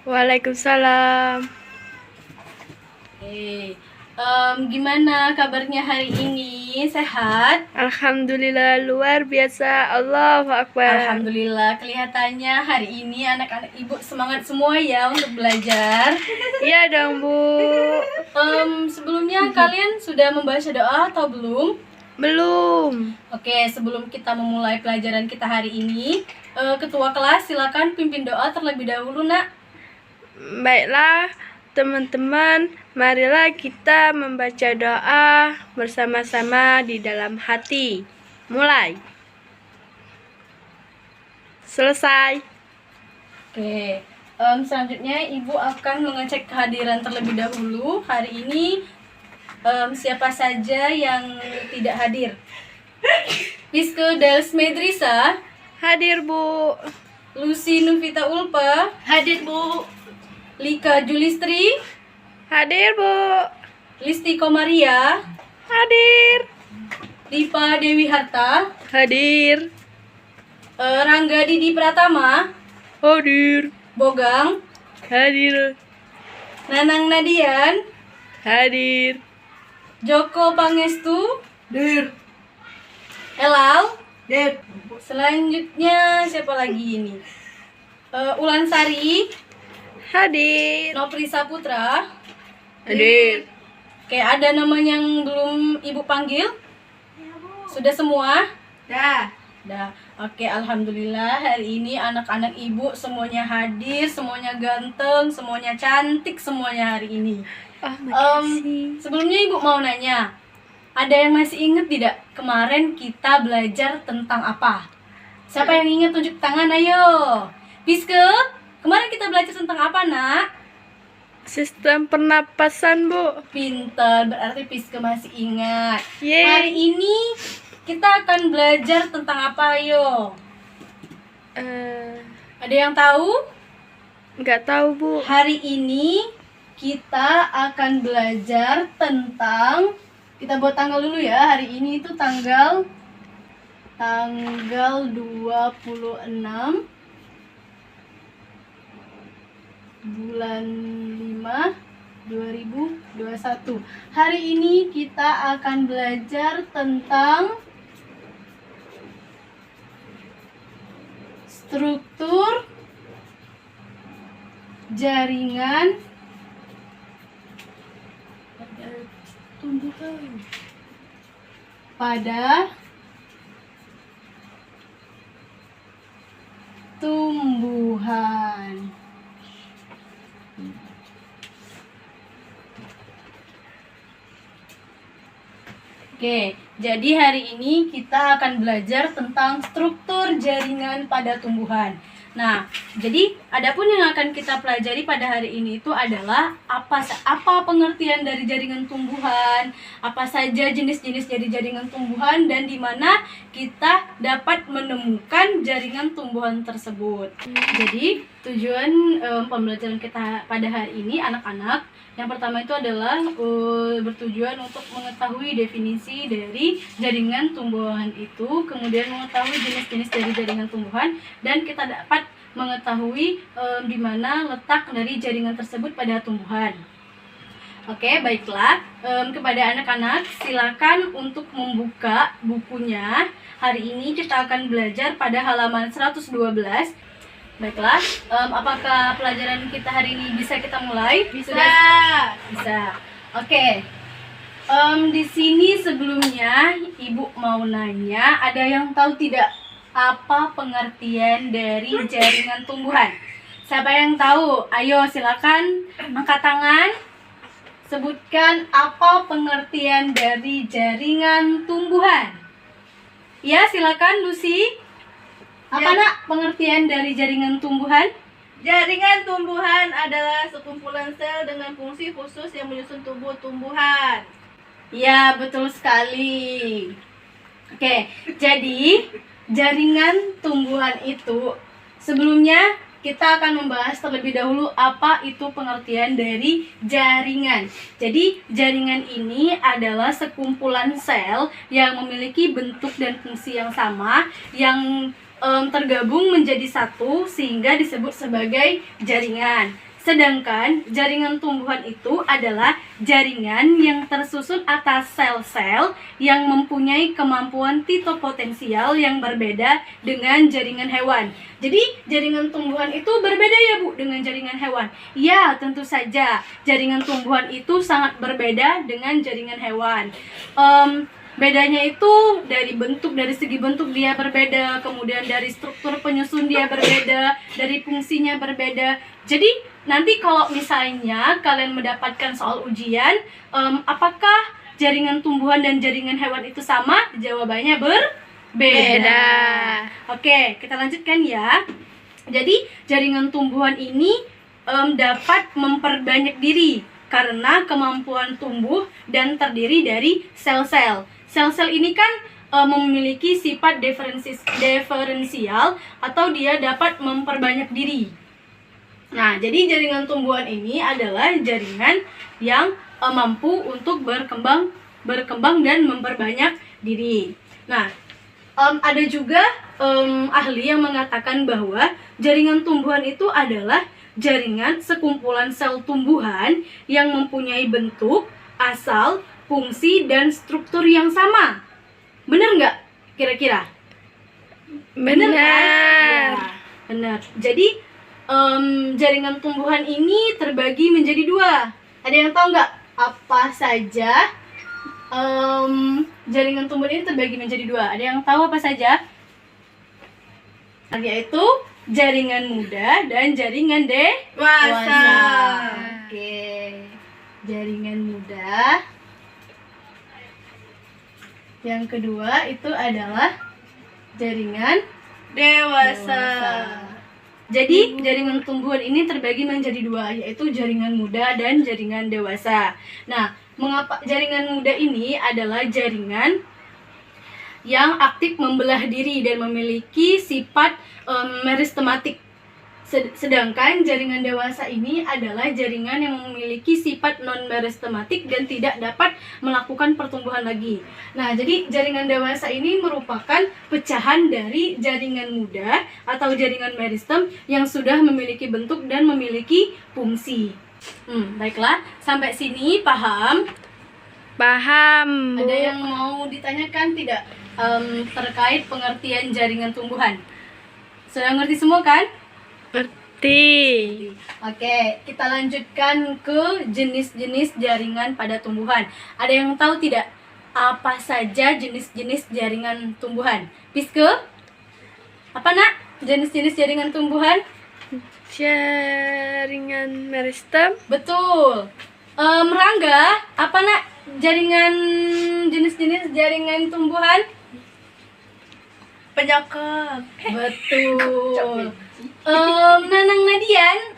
Waalaikumsalam. Gimana kabarnya hari ini? Sehat? Alhamdulillah, luar biasa. Allahu Akbar. Alhamdulillah, kelihatannya hari ini anak-anak ibu semangat semua ya untuk belajar. Iya dong, Bu. Sebelumnya kalian sudah membaca doa atau belum? Belum. Oke, sebelum kita memulai pelajaran kita hari ini, Ketua kelas silakan pimpin doa terlebih dahulu, Nak. Baiklah, teman-teman, marilah kita membaca doa bersama-sama di dalam hati. Mulai. Selesai. Oke, selanjutnya Ibu akan mengecek kehadiran terlebih dahulu. Hari ini siapa saja yang tidak hadir? Piske Dels Medrisa, Hadir, Bu. Lucy Nuvita Ulpa, Hadir, Bu. Lika Julistri, Hadir, Bu. Listi Komaria, Hadir. Dipa Dewi Harta, Hadir. Rangga Didi Pratama, Hadir. Bogang, Hadir. Nanang Nadian, Hadir. Joko Pangestu, Dir. Elal. Dir. Selanjutnya siapa lagi ini? Ulan Sari, Hadir. Nopri Saputra. Hadir. Oke, ada nama yang belum Ibu panggil? Sudah semua? Dah. Dah. Oke, alhamdulillah hari ini anak-anak Ibu semuanya hadir, semuanya ganteng, semuanya cantik semuanya hari ini. Oh, makasih. Sebelumnya Ibu mau nanya, ada yang masih ingat tidak kemarin kita belajar tentang apa? Siapa yang ingat tunjuk tangan, ayo. Piske, kemarin kita belajar tentang apa, Nak? Sistem pernapasan, Bu. Pinter, berarti Piske masih ingat. Yeay. Hari ini kita akan belajar tentang apa, ayo? Ada yang tahu? Nggak tahu, Bu. Hari ini kita akan belajar tentang, kita buat tanggal dulu ya. Hari ini itu tanggal 26 bulan 5 2021. Hari ini kita akan belajar tentang struktur jaringan pada tumbuhan. Oke, jadi hari ini kita akan belajar tentang struktur jaringan pada tumbuhan. Nah, jadi adapun yang akan kita pelajari pada hari ini itu adalah apa pengertian dari jaringan tumbuhan, apa saja jenis-jenis dari jaringan tumbuhan, dan di mana kita dapat menemukan jaringan tumbuhan tersebut. Jadi tujuan pembelajaran kita pada hari ini anak-anak, yang pertama itu adalah bertujuan untuk mengetahui definisi dari jaringan tumbuhan itu, kemudian mengetahui jenis-jenis dari jaringan tumbuhan, dan kita dapat mengetahui di mana letak dari jaringan tersebut pada tumbuhan. Oke, baiklah. Kepada anak-anak, silakan untuk membuka bukunya. Hari ini kita akan belajar pada halaman 112. Baiklah, apakah pelajaran kita hari ini bisa kita mulai? Bisa. Bisa. Oke. Di sini sebelumnya Ibu mau nanya, ada yang tahu tidak apa pengertian dari jaringan tumbuhan? Siapa yang tahu? Ayo silakan angkat tangan. Sebutkan apa pengertian dari jaringan tumbuhan. Ya, silakan Lucy. Apa Ya. Nak pengertian dari jaringan tumbuhan? Jaringan tumbuhan adalah sekumpulan sel dengan fungsi khusus yang menyusun tubuh tumbuhan. Ya, betul sekali. Oke, jadi jaringan tumbuhan itu sebelumnya kita akan membahas terlebih dahulu apa itu pengertian dari jaringan. Jadi, jaringan ini adalah sekumpulan sel yang memiliki bentuk dan fungsi yang sama yang tergabung menjadi satu sehingga disebut sebagai jaringan. Sedangkan jaringan tumbuhan itu adalah jaringan yang tersusun atas sel-sel yang mempunyai kemampuan titopotensial yang berbeda dengan jaringan hewan. Jadi jaringan tumbuhan itu berbeda ya Bu dengan jaringan hewan? Ya, tentu saja. Jaringan tumbuhan itu sangat berbeda dengan jaringan hewan. Bedanya itu dari bentuk, dari segi bentuk dia berbeda, kemudian dari struktur penyusun dia berbeda, dari fungsinya berbeda. Jadi nanti kalau misalnya kalian mendapatkan soal ujian, apakah jaringan tumbuhan dan jaringan hewan itu sama? Jawabannya berbeda. Oke, kita lanjutkan ya. Jadi jaringan tumbuhan ini dapat memperbanyak diri karena kemampuan tumbuh dan terdiri dari sel-sel. Sel-sel ini kan memiliki sifat diferensial atau dia dapat memperbanyak diri. Nah, jadi jaringan tumbuhan ini adalah jaringan yang mampu untuk berkembang dan memperbanyak diri. Nah, ada juga ahli yang mengatakan bahwa jaringan tumbuhan itu adalah jaringan sekumpulan sel tumbuhan yang mempunyai bentuk, asal, fungsi, dan struktur yang sama. Benar nggak kira-kira? Benar kan? Ya, benar. Jadi jaringan tumbuhan ini terbagi menjadi dua. Ada yang tahu nggak apa saja jaringan tumbuhan ini terbagi menjadi dua? Ada yang tahu apa saja? Yaitu jaringan muda dan jaringan dewasa. Oke. Jaringan muda. Yang kedua itu adalah jaringan dewasa. Jadi jaringan tumbuhan ini terbagi menjadi dua, yaitu jaringan muda dan jaringan dewasa. Nah, mengapa jaringan muda ini adalah jaringan yang aktif membelah diri dan memiliki sifat meristematik. Sedangkan jaringan dewasa ini adalah jaringan yang memiliki sifat non-meristematik dan tidak dapat melakukan pertumbuhan lagi. Nah, jadi jaringan dewasa ini merupakan pecahan dari jaringan muda atau jaringan meristem yang sudah memiliki bentuk dan memiliki fungsi. Baiklah, sampai sini paham? Paham, Bu. Ada yang mau ditanyakan tidak terkait pengertian jaringan tumbuhan? Sudah ngerti semua kan? Ngerti. Oke, kita lanjutkan ke jenis-jenis jaringan pada tumbuhan. Ada yang tahu tidak apa saja jenis-jenis jaringan tumbuhan? Piske? Apa nak? Jenis-jenis jaringan tumbuhan? Jaringan meristem. Betul. Rangga, apa nak? Jenis-jenis jaringan tumbuhan? Penyokong. Betul. Nanang Nadian,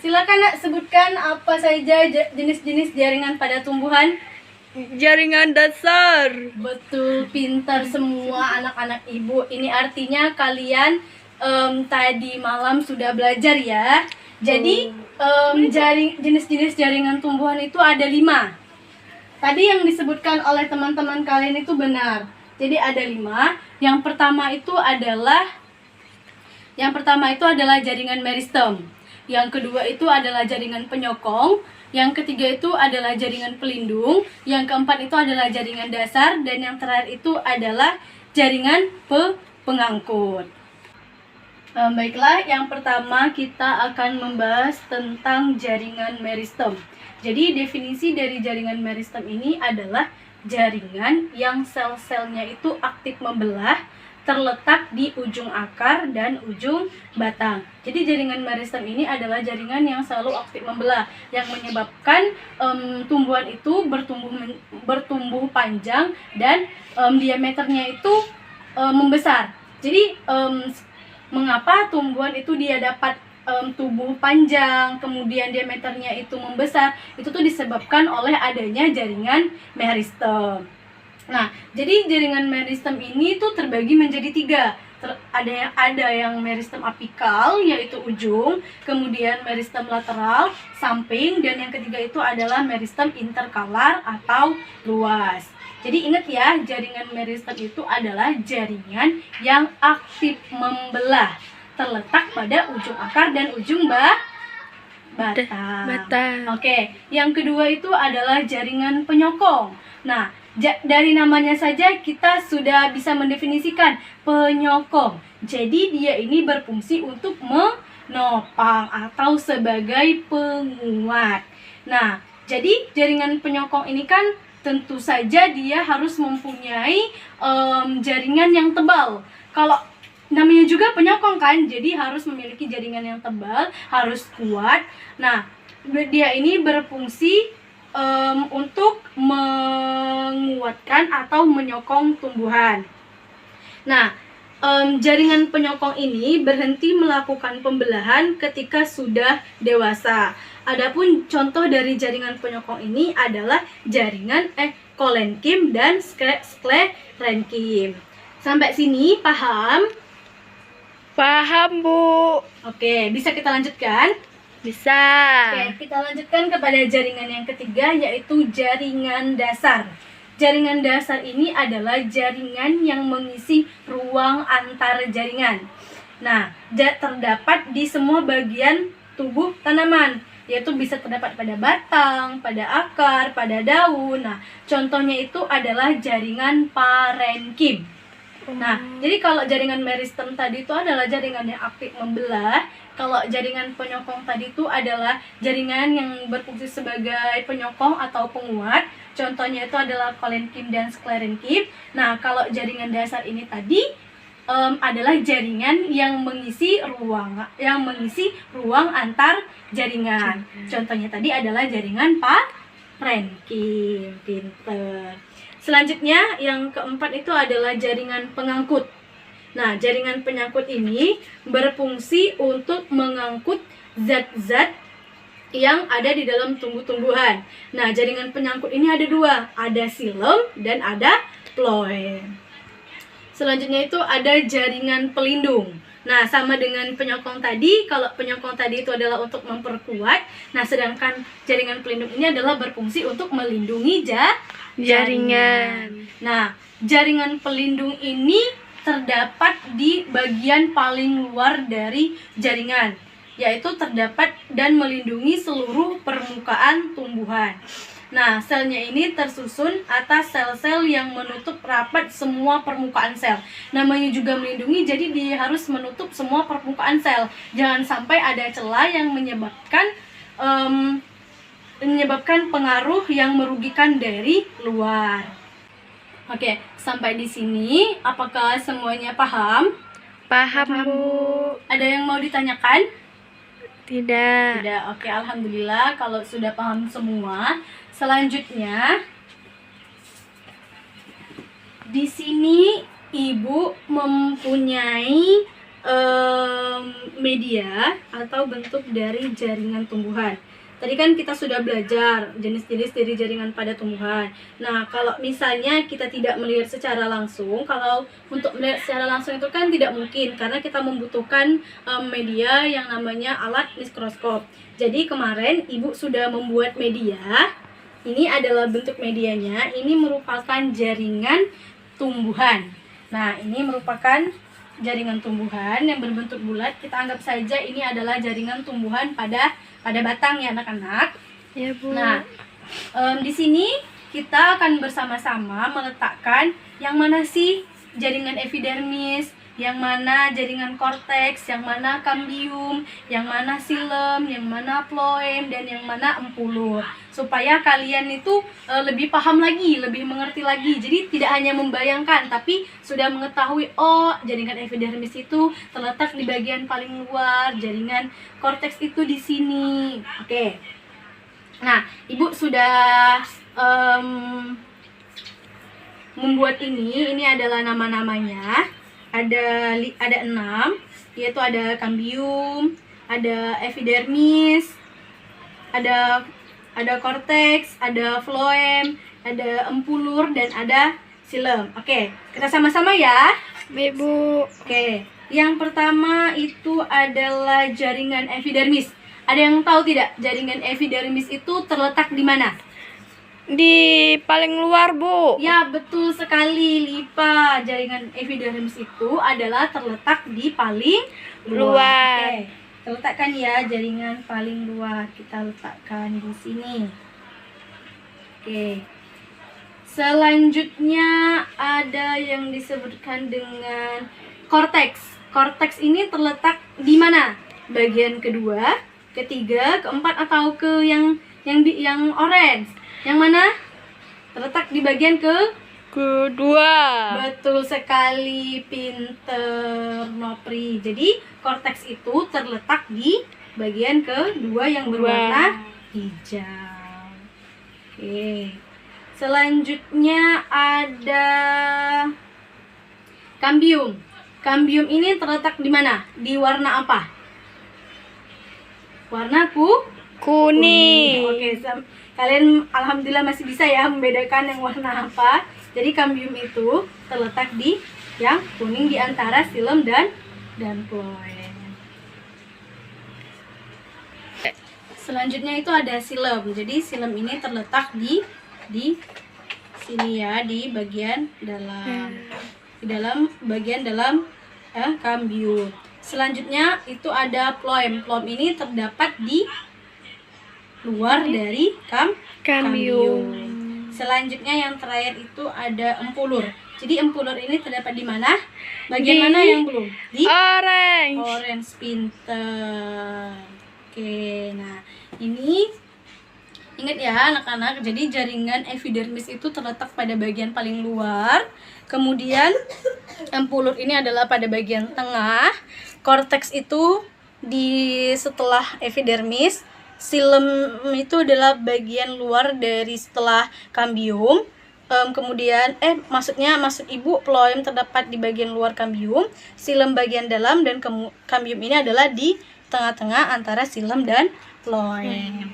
silakan nak sebutkan apa saja jenis-jenis jaringan pada tumbuhan. Jaringan dasar. Betul, pintar semua anak-anak ibu. Ini artinya kalian tadi malam sudah belajar ya. Jadi jenis-jenis jaringan tumbuhan itu ada 5. Tadi yang disebutkan oleh teman-teman kalian itu benar. Jadi ada 5. Yang pertama itu adalah jaringan meristem. Yang kedua itu adalah jaringan penyokong. Yang ketiga itu adalah jaringan pelindung. Yang keempat itu adalah jaringan dasar. Dan yang terakhir itu adalah jaringan pengangkut. Baiklah, yang pertama kita akan membahas tentang jaringan meristem. Jadi definisi dari jaringan meristem ini adalah jaringan yang sel-selnya itu aktif membelah, terletak di ujung akar dan ujung batang. Jadi jaringan meristem ini adalah jaringan yang selalu aktif membelah, yang menyebabkan tumbuhan itu bertumbuh panjang dan diameternya itu membesar. Jadi mengapa tumbuhan itu dia dapat tumbuh panjang, kemudian diameternya itu membesar, itu tuh disebabkan oleh adanya jaringan meristem. Nah, jadi jaringan meristem ini tuh terbagi menjadi 3. Ada yang meristem apikal, yaitu ujung, kemudian meristem lateral, samping, dan yang ketiga itu adalah meristem interkalar atau luas. Jadi ingat ya, jaringan meristem itu adalah jaringan yang aktif membelah, terletak pada ujung akar dan ujung batang. Batang. Oke, yang kedua itu adalah jaringan penyokong. Nah, dari namanya saja kita sudah bisa mendefinisikan penyokong. Jadi dia ini berfungsi untuk menopang atau sebagai penguat. Nah, jadi jaringan penyokong ini kan tentu saja dia harus mempunyai jaringan yang tebal. Kalau namanya juga penyokong kan, jadi harus memiliki jaringan yang tebal, harus kuat. Nah, dia ini berfungsi untuk menguatkan atau menyokong tumbuhan. Nah, jaringan penyokong ini berhenti melakukan pembelahan ketika sudah dewasa. Adapun contoh dari jaringan penyokong ini adalah jaringan kolenkim dan sklerenkim. Sampai sini paham? Paham, Bu. Oke, bisa kita lanjutkan? Bisa. Oke, kita lanjutkan kepada jaringan yang ketiga, yaitu jaringan dasar. Jaringan dasar ini adalah jaringan yang mengisi ruang antar jaringan. Nah, terdapat di semua bagian tubuh tanaman, yaitu bisa terdapat pada batang, pada akar, pada daun. Nah, contohnya itu adalah jaringan parenkim. Nah, jadi kalau jaringan meristem tadi itu adalah jaringan yang aktif membelah. Kalau jaringan penyokong tadi itu adalah jaringan yang berfungsi sebagai penyokong atau penguat. Contohnya itu adalah kolenkim dan sklerenkim. Nah, kalau jaringan dasar ini tadi adalah jaringan yang mengisi ruang antar jaringan. Contohnya tadi adalah jaringan parenkim. Pinter. Selanjutnya yang keempat itu adalah jaringan pengangkut. Nah, jaringan penyangkut ini berfungsi untuk mengangkut zat-zat yang ada di dalam tumbuh-tumbuhan. Nah, jaringan penyangkut ini ada dua, ada silem dan ada floem. Selanjutnya itu ada jaringan pelindung. Nah, sama dengan penyokong tadi, kalau penyokong tadi itu adalah untuk memperkuat, nah sedangkan jaringan pelindung ini adalah berfungsi untuk melindungi jaringan. Nah, jaringan pelindung ini terdapat di bagian paling luar dari jaringan, yaitu terdapat dan melindungi seluruh permukaan tumbuhan. Nah, selnya ini tersusun atas sel-sel yang menutup rapat semua permukaan sel. Namanya juga melindungi, jadi dia harus menutup semua permukaan sel. Jangan sampai ada celah yang menyebabkan pengaruh yang merugikan dari luar. Oke, sampai di sini apakah semuanya paham? Paham, Bu. Ada yang mau ditanyakan? Tidak. Tidak. Oke, alhamdulillah kalau sudah paham semua. Selanjutnya di sini Ibu mempunyai media atau bentuk dari jaringan tumbuhan. Tadi kan kita sudah belajar jenis-jenis dari jaringan pada tumbuhan. Nah, kalau misalnya kita tidak melihat secara langsung, kalau untuk melihat secara langsung itu kan tidak mungkin karena kita membutuhkan media yang namanya alat mikroskop. Jadi kemarin Ibu sudah membuat media. Ini adalah bentuk medianya. Ini merupakan jaringan tumbuhan. Nah, ini merupakan jaringan tumbuhan yang berbentuk bulat. Kita anggap saja ini adalah jaringan tumbuhan pada batang ya anak-anak. Ya, Bu. Nah, di sini kita akan bersama-sama meletakkan yang mana sih jaringan epidermis, yang mana jaringan korteks, yang mana kambium, yang mana silem, yang mana floem, dan yang mana empulur. Supaya kalian itu lebih paham lagi, lebih mengerti lagi. Jadi tidak hanya membayangkan, tapi sudah mengetahui, oh jaringan epidermis itu terletak di bagian paling luar, jaringan korteks itu di sini. Oke. Nah, Ibu sudah membuat ini adalah nama-namanya. Ada 6, yaitu ada kambium, ada epidermis, ada korteks, ada floem, ada empulur, dan ada silem. Oke, kita sama-sama ya. Ibu. Oke, yang pertama itu adalah jaringan epidermis. Ada yang tahu tidak jaringan epidermis itu terletak di mana? Di paling luar, Bu. Ya, betul sekali, Lipa. Jaringan epidermis itu adalah terletak di paling luar. Luar. Oke. Kita letakkan ya jaringan paling luar. Kita letakkan di sini. Oke. Selanjutnya ada yang disebutkan dengan korteks. Korteks ini terletak di mana? Bagian kedua, ketiga, keempat, atau ke yang orange? Yang mana? Terletak di bagian Kedua. Betul sekali, pinter Nopri. Jadi korteks itu terletak di bagian kedua yang berwarna hijau. Oke. Selanjutnya ada kambium. Kambium ini terletak di mana? Di warna apa? Warna Kuning. Oke, kalian alhamdulillah masih bisa ya membedakan yang warna apa. Jadi kambium itu terletak di yang kuning di antara silem dan phloem. Selanjutnya itu ada silem. Jadi silem ini terletak di sini ya, di bagian dalam. Di dalam bagian dalam kambium. Selanjutnya itu ada phloem. Phloem ini terdapat di luar dari kambium. Selanjutnya yang terakhir itu ada empulur. Jadi empulur ini terdapat di mana? Bagian mana yang belum? Di Orange. orange, pinter. Oke, nah ini ingat ya anak-anak. Jadi jaringan epidermis itu terletak pada bagian paling luar. Kemudian empulur ini adalah pada bagian tengah. Korteks itu di setelah epidermis. Silem itu adalah bagian luar dari setelah kambium. Kemudian maksud ibu, phloem terdapat di bagian luar kambium, silem bagian dalam, dan kambium ini adalah di tengah-tengah antara silem dan phloem.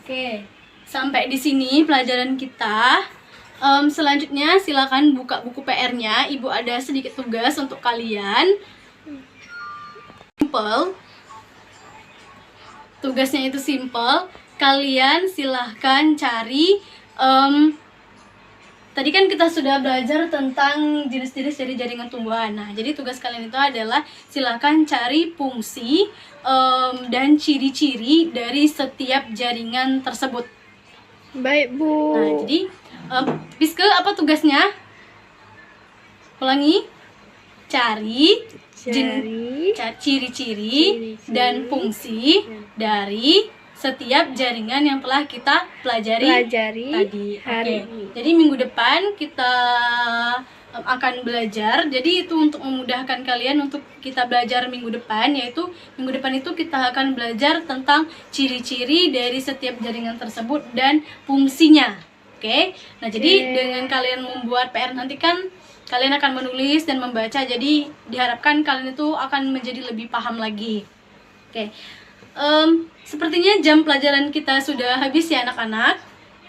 Oke, sampai di sini pelajaran kita. Selanjutnya silakan buka buku PR-nya. Ibu ada sedikit tugas untuk kalian. Simple. Tugasnya itu simple. Kalian silahkan cari. Tadi kan kita sudah belajar tentang jenis-jenis dari jaringan tumbuhan. Nah, jadi tugas kalian itu adalah silahkan cari fungsi dan ciri-ciri dari setiap jaringan tersebut. Baik, Bu. Nah, jadi Piske, apa tugasnya? Ulangi. Cari ciri-ciri dan fungsi dari setiap jaringan yang telah kita pelajari tadi. Hari Oke. ini. Jadi minggu depan kita akan belajar. Jadi itu untuk memudahkan kalian untuk kita belajar minggu depan, yaitu minggu depan itu kita akan belajar tentang ciri-ciri dari setiap jaringan tersebut dan fungsinya. Oke. Nah, jadi dengan kalian membuat PR nanti kan kalian akan menulis dan membaca, jadi diharapkan kalian itu akan menjadi lebih paham lagi. Oke, sepertinya jam pelajaran kita sudah habis ya anak-anak.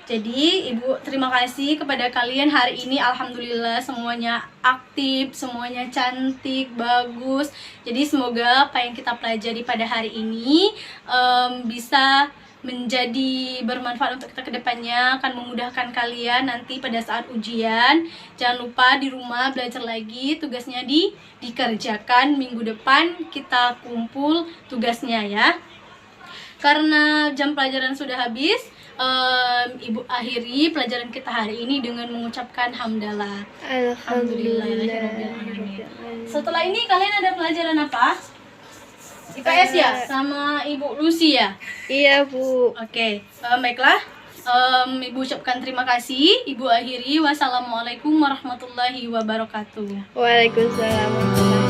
Jadi ibu terima kasih kepada kalian hari ini. Alhamdulillah semuanya aktif, semuanya cantik, bagus. Jadi semoga apa yang kita pelajari pada hari ini bisa menjadi bermanfaat untuk kita ke depannya, akan memudahkan kalian nanti pada saat ujian. Jangan lupa di rumah belajar lagi, tugasnya dikerjakan. Minggu depan kita kumpul tugasnya ya. Karena jam pelajaran sudah habis, ibu akhiri pelajaran kita hari ini dengan mengucapkan hamdalah. Alhamdulillahirobbilalamin. Setelah ini kalian ada pelajaran apa? IPS ya, sama Ibu Lucy ya? Iya, Bu. Oke, baiklah. Ibu ucapkan terima kasih. Ibu akhiri. Wassalamualaikum warahmatullahi wabarakatuh. Waalaikumsalam warahmatullahi wabarakatuh.